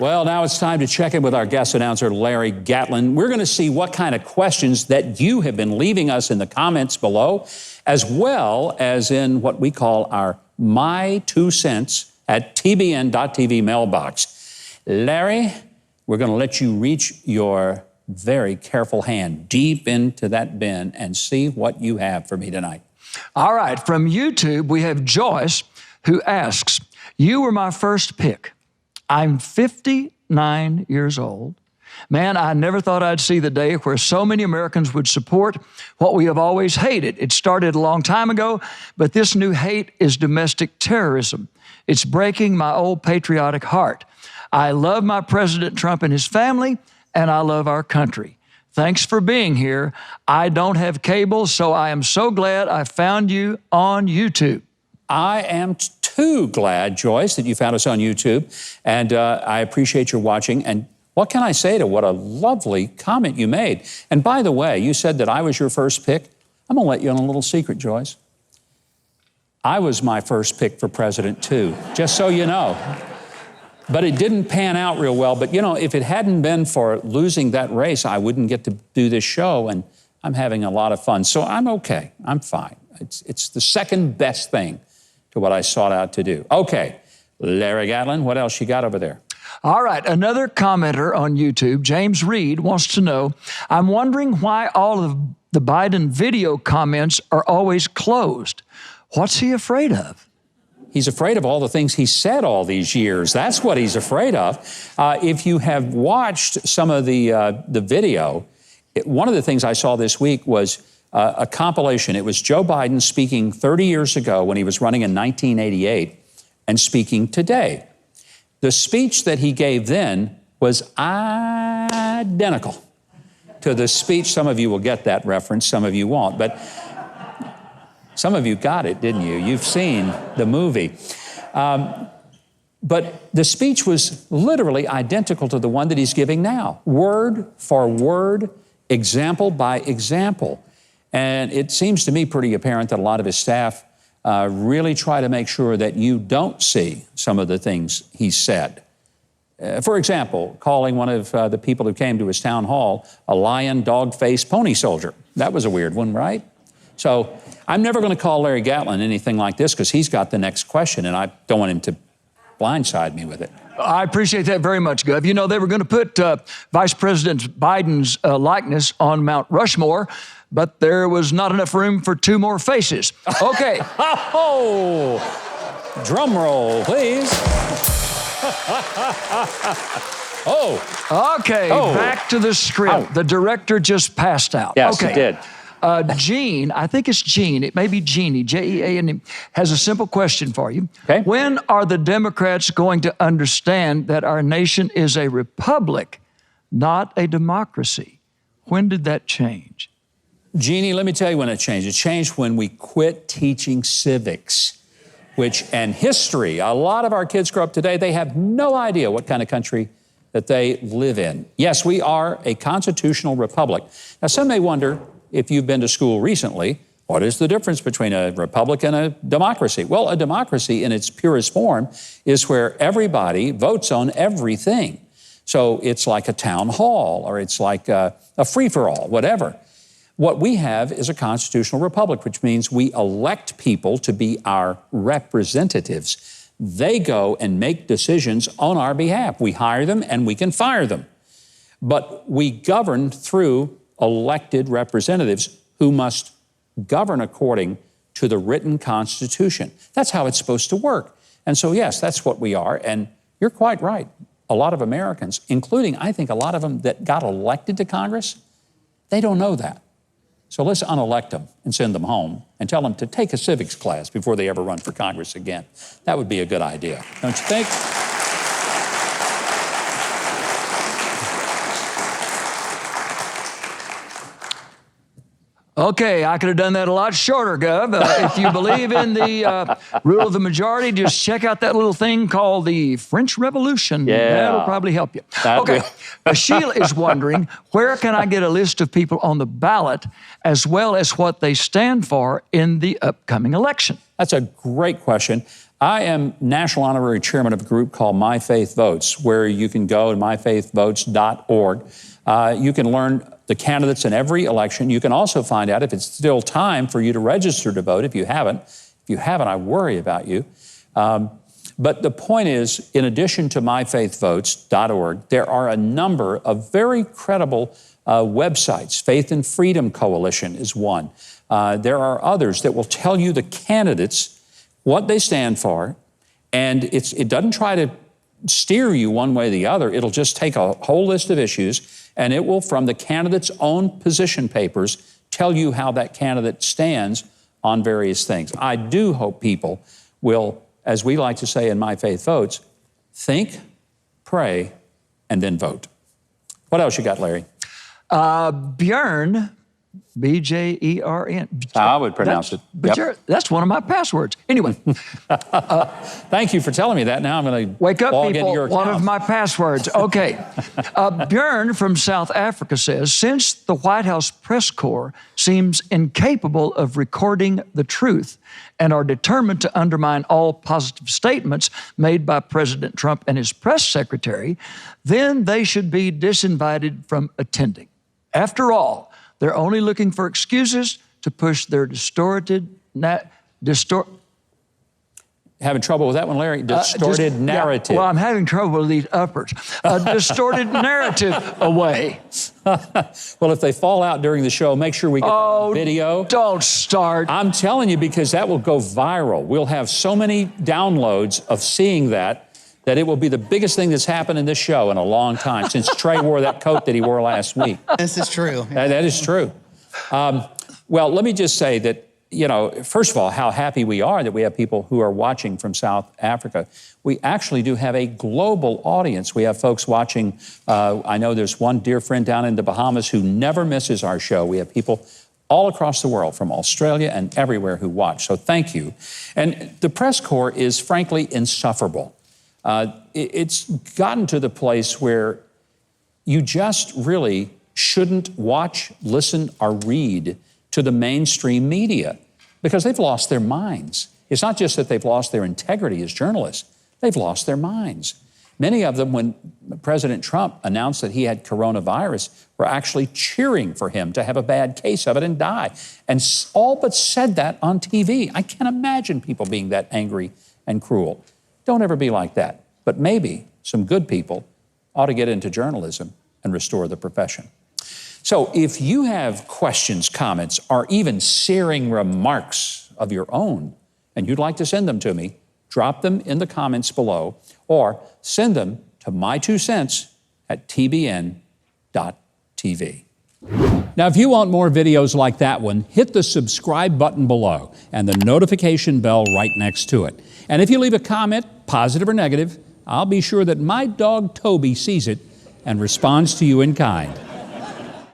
Well, now it's time to check in with our guest announcer, Larry Gatlin. We're going to see what kind of questions that you have been leaving us in the comments below, as well as in what we call our My 2 Cents at TBN.TV mailbox. Larry, we're going to let you reach your very careful hand deep into that bin and see what you have for me tonight. All right, from YouTube, we have Joyce, who asks, you were my first pick. I'm 59 years old. Man, I never thought I'd see the day where so many Americans would support what we have always hated. It started a long time ago, but this new hate is domestic terrorism. It's breaking my old patriotic heart. I love my President Trump and his family, and I love our country. Thanks for being here. I don't have cable, so I am so glad I found you on YouTube. I am too glad, Joyce, that you found us on YouTube, and I appreciate your watching. And what can I say to what a lovely comment you made? And by the way, you said that I was your first pick. I'm going to let you in a little secret, Joyce. I was my first pick for president, too, just so you know. But it didn't pan out real well. But, you know, if it hadn't been for losing that race, I wouldn't get to do this show, and I'm having a lot of fun. So I'm okay. I'm fine. It's the second best thing to what I sought out to do. Okay, Larry Gatlin, what else you got over there? All right, another commenter on YouTube, James Reed, wants to know, I'm wondering why all of the Biden video comments are always closed. What's he afraid of? He's afraid of all the things he said all these years. That's what he's afraid of. If you have watched some of the video, one of the things I saw this week was a compilation. It was Joe Biden speaking 30 years ago when he was running in 1988 and speaking today. The speech that he gave then was identical to the speech. Some of you will get that reference, some of you won't, but some of you got it, didn't you? You've seen the movie. But the speech was literally identical to the one that he's giving now, word for word, example by example. And it seems to me pretty apparent that a lot of his staff really try to make sure that you don't see some of the things he said. For example, calling one of the people who came to his town hall a lion, dog-faced pony soldier. That was a weird one, right? So I'm never going to call Larry Gatlin anything like this because he's got the next question, and I don't want him to blindside me with it. I appreciate that very much, Gov. You know, they were going to put Vice President Biden's likeness on Mount Rushmore, but there was not enough room for 2 more faces. Okay. Oh, drum roll, please. Oh. Okay, back to the script. Oh. The director just passed out. Yes, okay. he did. Jean, I think it's Jean, it may be Jeannie, J-E-A-N, has a simple question for you. Okay. When are the Democrats going to understand that our nation is a republic, not a democracy? When did that change? Jeannie, let me tell you when it changed. It changed when we quit teaching civics, and history. A lot of our kids grow up today, they have no idea what kind of country that they live in. Yes, we are a constitutional republic. Now, some may wonder, if you've been to school recently, what is the difference between a republic and a democracy? Well, a democracy in its purest form is where everybody votes on everything. So it's like a town hall, or it's like a free-for-all, whatever. What we have is a constitutional republic, which means we elect people to be our representatives. They go and make decisions on our behalf. We hire them and we can fire them. But we govern through elected representatives who must govern according to the written Constitution. That's how it's supposed to work. And so, yes, that's what we are. And you're quite right. A lot of Americans, including, I think, a lot of them that got elected to Congress, they don't know that. So let's unelect them and send them home and tell them to take a civics class before they ever run for Congress again. That would be a good idea, don't you think? Okay, I could have done that a lot shorter, Gov. If you believe in the rule of the majority, just check out that little thing called the French Revolution. Yeah. That'll probably help you. Okay, Sheila is wondering, where can I get a list of people on the ballot as well as what they stand for in the upcoming election? That's a great question. I am National Honorary Chairman of a group called My Faith Votes, where you can go to myfaithvotes.org. You can learn the candidates in every election. You can also find out if it's still time for you to register to vote if you haven't. If you haven't, I worry about you. But the point is, in addition to myfaithvotes.org, there are a number of very credible websites. Faith and Freedom Coalition is one. There are others that will tell you the candidates, what they stand for, and it doesn't try to steer you one way or the other. It'll just take a whole list of issues, and it will, from the candidate's own position papers, tell you how that candidate stands on various things. I do hope people will, as we like to say in My Faith Votes, think, pray, and then vote. What else you got, Larry? Bjorn, B-J-E-R-N. I would pronounce it. But that's one of my passwords. Anyway. Thank you for telling me that. Now I'm going to wake up, log people. into your account. One of my passwords. Okay. Bjorn from South Africa says, since the White House press corps seems incapable of recording the truth and are determined to undermine all positive statements made by President Trump and his press secretary, then they should be disinvited from attending. After all, they're only looking for excuses to push their Having trouble with that one, Larry? Distorted narrative. Yeah, well, I'm having trouble with these uppers. A distorted narrative away. Well, if they fall out during the show, make sure we get that on video. Don't start. I'm telling you, because that will go viral. We'll have so many downloads of seeing that it will be the biggest thing that's happened in this show in a long time, since Trey wore that coat that he wore last week. This is true. That is true. Well, let me just say that, first of all, how happy we are that we have people who are watching from South Africa. We actually do have a global audience. We have folks watching. I know there's one dear friend down in the Bahamas who never misses our show. We have people all across the world, from Australia and everywhere, who watch. So thank you. And the press corps is frankly insufferable. It's gotten to the place where you just really shouldn't watch, listen, or read to the mainstream media, because they've lost their minds. It's not just that they've lost their integrity as journalists, they've lost their minds. Many of them, when President Trump announced that he had coronavirus, were actually cheering for him to have a bad case of it and die, and all but said that on TV. I can't imagine people being that angry and cruel. Don't ever be like that. But maybe some good people ought to get into journalism and restore the profession. So if you have questions, comments, or even searing remarks of your own, and you'd like to send them to me, drop them in the comments below, or send them to my2cents@tbn.tv. Now, if you want more videos like that one, hit the subscribe button below and the notification bell right next to it. And if you leave a comment, positive or negative, I'll be sure that my dog Toby sees it and responds to you in kind.